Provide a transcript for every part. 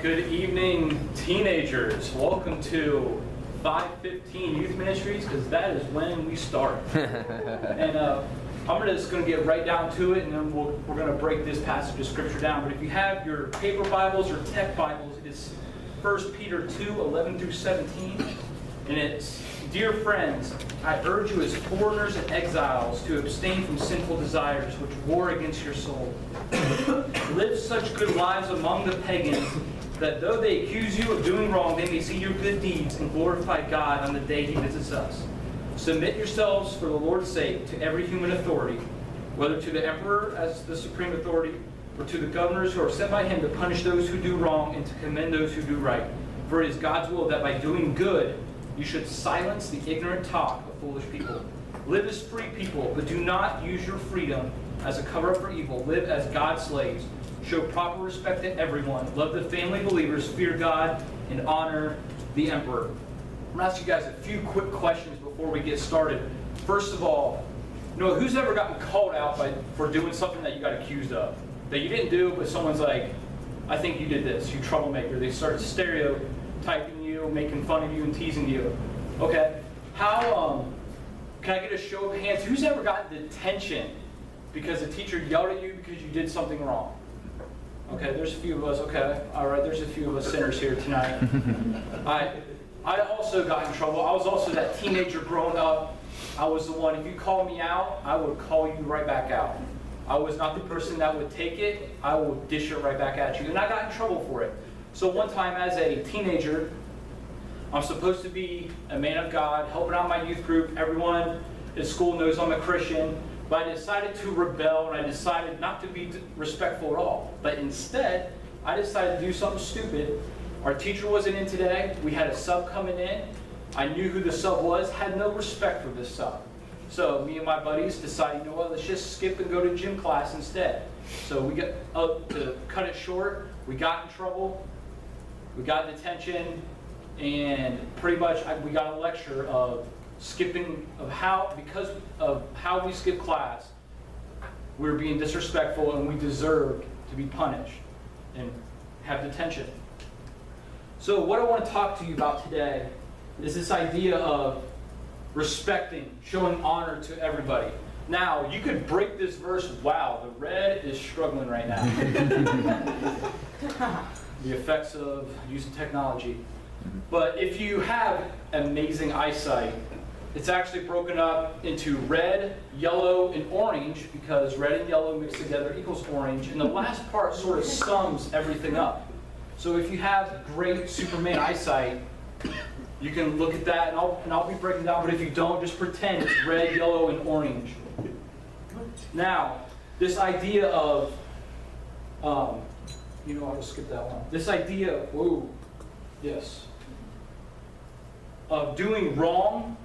Good evening, teenagers. Welcome to 5:15 Youth Ministries, because that is when we start. And I'm just going to get right down to it, and then we're going to break this passage of Scripture down. But if you have your paper Bibles or tech Bibles, it's 1 Peter 2, 11 through 17. And it's, "Dear friends, I urge you as foreigners and exiles to abstain from sinful desires which war against your soul. Live such good lives among the pagans that though they accuse you of doing wrong, they may see your good deeds and glorify God on the day He visits us. Submit yourselves for the Lord's sake to every human authority, whether to the emperor as the supreme authority, or to the governors who are sent by him to punish those who do wrong and to commend those who do right. For it is God's will that by doing good you should silence the ignorant talk of foolish people. Live as free people, but do not use your freedom as a cover-up for evil. Live as God's slaves. Show proper respect to everyone. Love the family believers. Fear God and honor the emperor." I'm going to ask you guys a few quick questions before we get started. First of all, who's ever gotten called out for doing something that you got accused of? That you didn't do, but someone's like, "I think you did this, you troublemaker." They start stereotyping you, making fun of you, and teasing you. Okay, how, can I get a show of hands? Who's ever gotten detention because the teacher yelled at you because you did something wrong? Okay, there's a few of us. Okay, all right, there's a few of us sinners here tonight. I also got in trouble. I was also that teenager growing up. I was the one, if you called me out, I would call you right back out. I was not the person that would take it. I would dish it right back at you. And I got in trouble for it. So one time as a teenager, I'm supposed to be a man of God, helping out my youth group. Everyone at school knows I'm a Christian. But I decided to rebel, and I decided not to be respectful at all. But instead, I decided to do something stupid. Our teacher wasn't in today. We had a sub coming in. I knew who the sub was, had no respect for this sub. So me and my buddies decided, let's just skip and go to gym class instead. So we got to cut it short. We got in trouble. We got detention, and pretty much we got a lecture of skipping because of how we skipped class, we were being disrespectful and we deserved to be punished and have detention. So what I want to talk to you about today is this idea of respecting, showing honor to everybody. Now, you could break this verse. Wow, the red is struggling right now. The effects of using technology. But if you have amazing eyesight, it's actually broken up into red, yellow, and orange, because red and yellow mixed together equals orange. And the last part sort of sums everything up. So if you have great Superman eyesight, you can look at that, and I'll be breaking down. But if you don't, just pretend it's red, yellow, and orange. Now, this idea of, I'll skip that one. This idea, of doing wrong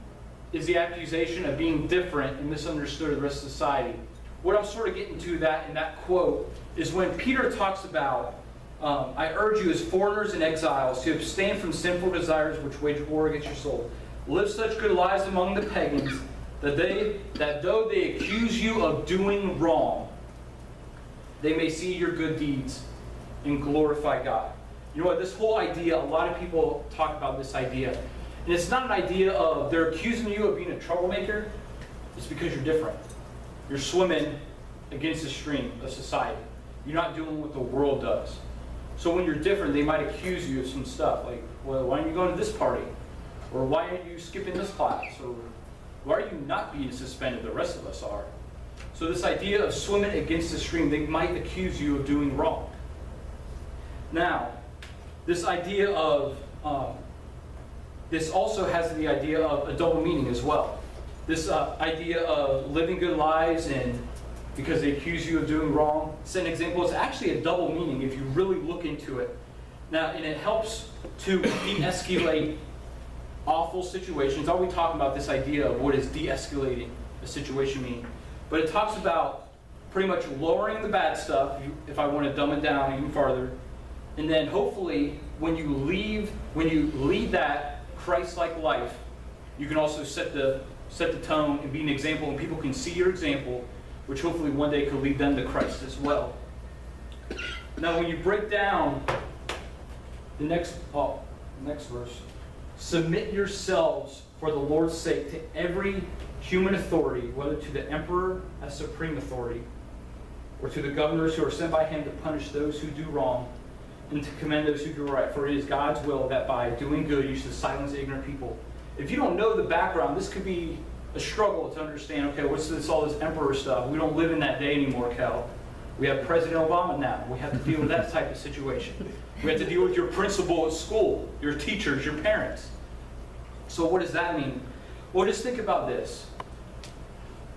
is the accusation of being different and misunderstood of the rest of society. What I'm sort of getting to that in that quote is when Peter talks about, "I urge you as foreigners and exiles to abstain from sinful desires which wage war against your soul. Live such good lives among the pagans that though they accuse you of doing wrong, they may see your good deeds and glorify God." You know what? This whole idea, a lot of people talk about this idea. And it's not an idea of they're accusing you of being a troublemaker. It's because you're different. You're swimming against the stream of society. You're not doing what the world does. So when you're different, they might accuse you of some stuff. Like, well, why aren't you going to this party? Or why aren't you skipping this class? Or why are you not being suspended? The rest of us are. So this idea of swimming against the stream, they might accuse you of doing wrong. Now, this idea of... this also has the idea of a double meaning as well. This idea of living good lives and because they accuse you of doing wrong. It's an example. It's actually a double meaning if you really look into it. Now, and it helps to de-escalate awful situations. Are we talking about this idea of what is de-escalating a situation mean? But it talks about pretty much lowering the bad stuff, if I want to dumb it down even farther. And then hopefully when you lead that Christ-like life, you can also set the tone and be an example, and people can see your example, which hopefully one day could lead them to Christ as well. Now, when you break down The next verse. Submit yourselves for the Lord's sake to every human authority, whether to the emperor as supreme authority, or to the governors who are sent by him to punish those who do wrong and to commend those who do right. For it is God's will that by doing good you should silence ignorant people. If you don't know the background, this could be a struggle to understand, okay, what's this, all this emperor stuff? We don't live in that day anymore, Kel. We have President Obama now. We have to deal with that type of situation. We have to deal with your principal at school, your teachers, your parents. So what does that mean? Well, just think about this.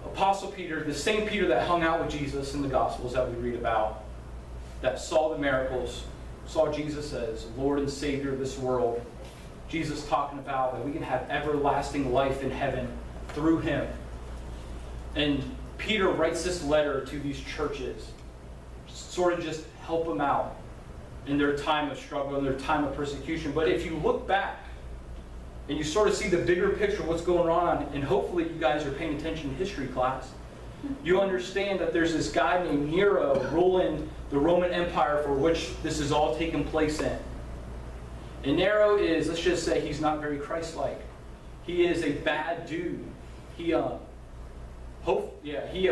Apostle Peter, the same Peter that hung out with Jesus in the Gospels that we read about, that saw the miracles, saw Jesus as Lord and Savior of this world. Jesus talking about that we can have everlasting life in heaven through him. And Peter writes this letter to these churches, sort of just help them out in their time of struggle, in their time of persecution. But if you look back and you sort of see the bigger picture of what's going on, and hopefully you guys are paying attention in history class, you understand that there's this guy named Nero ruling the Roman Empire for which this is all taking place in. And Nero is, let's just say, he's not very Christ-like. He is a bad dude. He at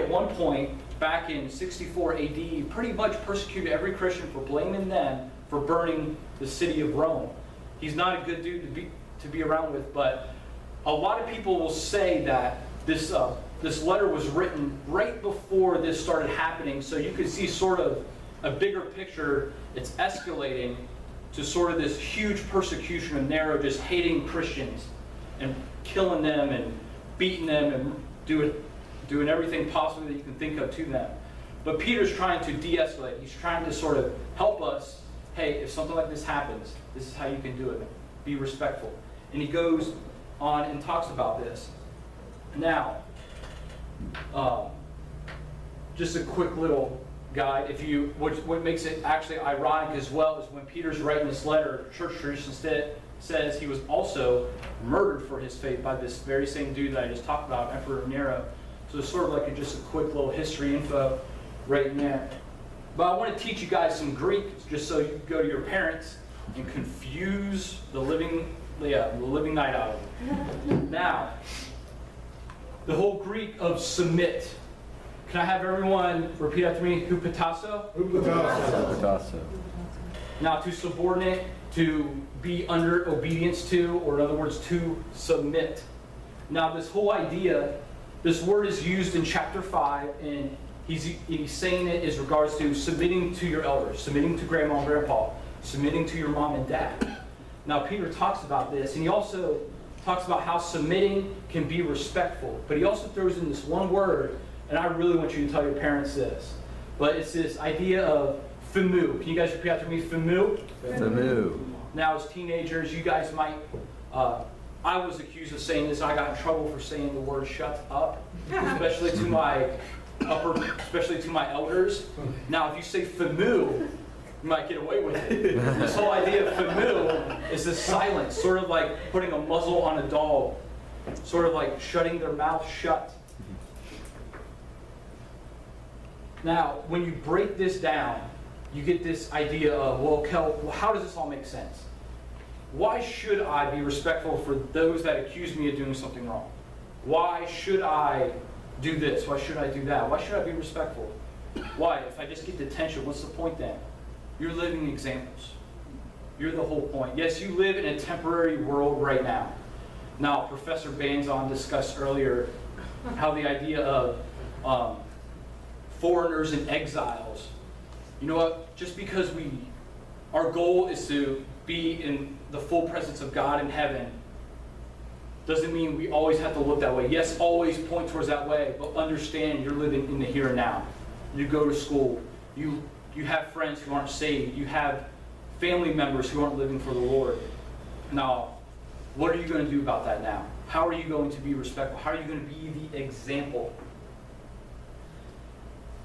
one point, back in 64 AD, pretty much persecuted every Christian for blaming them for burning the city of Rome. He's not a good dude to be around with, but a lot of people will say that this letter was written right before this started happening, so you could see sort of a bigger picture. It's escalating to sort of this huge persecution of Nero just hating Christians and killing them and beating them and doing everything possible that you can think of to them. But Peter's trying to de-escalate. He's trying to sort of help us. Hey, if something like this happens, this is how you can do it. Be respectful. And he goes on and talks about this. Now, just a quick little guide. What makes it actually ironic as well is when Peter's writing this letter, church tradition says he was also murdered for his faith by this very same dude that I just talked about, Emperor Nero. So it's sort of like just a quick little history info right there. But I want to teach you guys some Greek, just so you can go to your parents and confuse the living night out of them. Now, the whole Greek of submit. Can I have everyone repeat after me? Hupatasso? Hupatasso. Now, to subordinate, to be under obedience to, or in other words, to submit. Now, this whole idea, this word is used in chapter 5, and he's saying it as regards to submitting to your elders, submitting to grandma and grandpa, submitting to your mom and dad. Now, Peter talks about this, and he also talks about how submitting can be respectful. But he also throws in this one word, and I really want you to tell your parents this. But it's this idea of fimu. Can you guys repeat after me? Fimu? Fimu. Now, as teenagers, you guys might... I was accused of saying this. I got in trouble for saying the word "shut up," especially to my elders. Now, if you say "fimu," you might get away with it. This whole idea of "fimu" is this silence, sort of like putting a muzzle on a dog, sort of like shutting their mouth shut. Now, when you break this down, you get this idea of, well, Kel, how does this all make sense? Why should I be respectful for those that accuse me of doing something wrong? Why should I do this? Why should I do that? Why should I be respectful? Why? If I just get detention, what's the point then? You're living examples. You're the whole point. Yes, you live in a temporary world right now. Now, Professor Banzon discussed earlier how the idea of foreigners and exiles, you know what? Just because our goal is to be in the full presence of God in heaven doesn't mean we always have to look that way. Yes, always point towards that way, but understand you're living in the here and now. You go to school. You have friends who aren't saved. You have family members who aren't living for the Lord. Now, what are you going to do about that now? How are you going to be respectful? How are you going to be the example?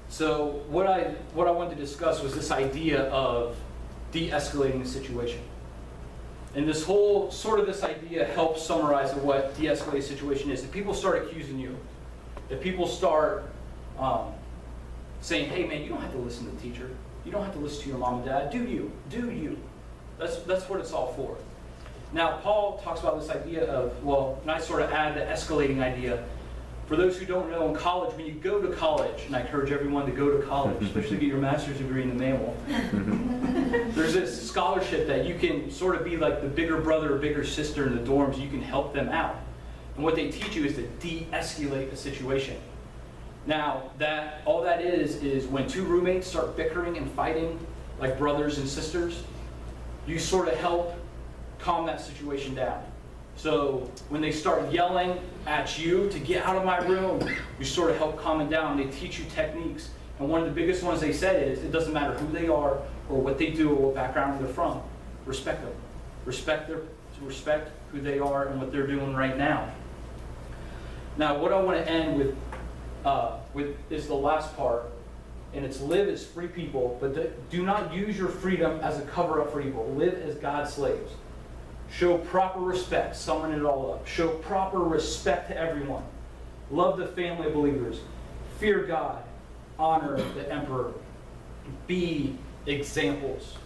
So what I wanted to discuss was this idea of de-escalating the situation. And this whole, this idea helps summarize what de-escalate the situation is. If people start accusing you, if people start saying, hey man, you don't have to listen to the teacher. You don't have to listen to your mom and dad. Do you? That's what it's all for. Now, Paul talks about this idea of, well, and I sort of add the escalating idea. For those who don't know, in college, when you go to college, and I encourage everyone to go to college, especially get your master's degree in the manual, there's this scholarship that you can sort of be like the bigger brother or bigger sister in the dorms. You can help them out. And what they teach you is to de-escalate the situation. Now, all that is when two roommates start bickering and fighting like brothers and sisters, you sort of help calm that situation down. So when they start yelling at you to get out of my room, you sort of help calm it down. They teach you techniques. And one of the biggest ones they said is, it doesn't matter who they are or what they do or what background they're from. Respect them. Respect who they are and what they're doing right now. Now, what I want to end with is the last part, and it's live as free people, but do not use your freedom as a cover-up for evil. Live as God's slaves. Show proper respect, summing it all up. Show proper respect to everyone. Love the family of believers. Fear God. Honor the emperor. Be examples.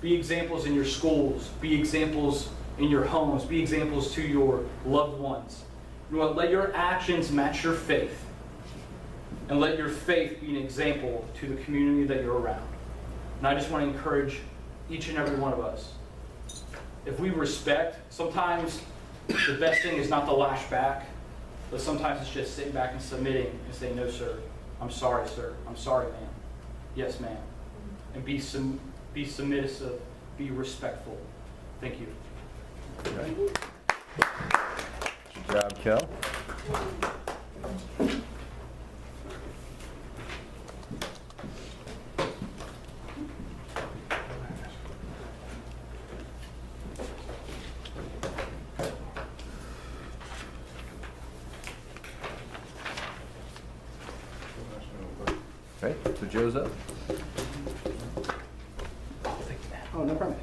Be examples in your schools. Be examples in your homes. Be examples to your loved ones. You know what? Let your actions match your faith. And let your faith be an example to the community that you're around. And I just want to encourage each and every one of us. If we respect, sometimes the best thing is not to lash back, but sometimes it's just sitting back and submitting and saying, no, sir. I'm sorry, sir. I'm sorry, ma'am. Yes, ma'am. And be submissive, be respectful. Thank you. Okay. Good job, Kel. Okay, so Joe's up. Oh, no problem.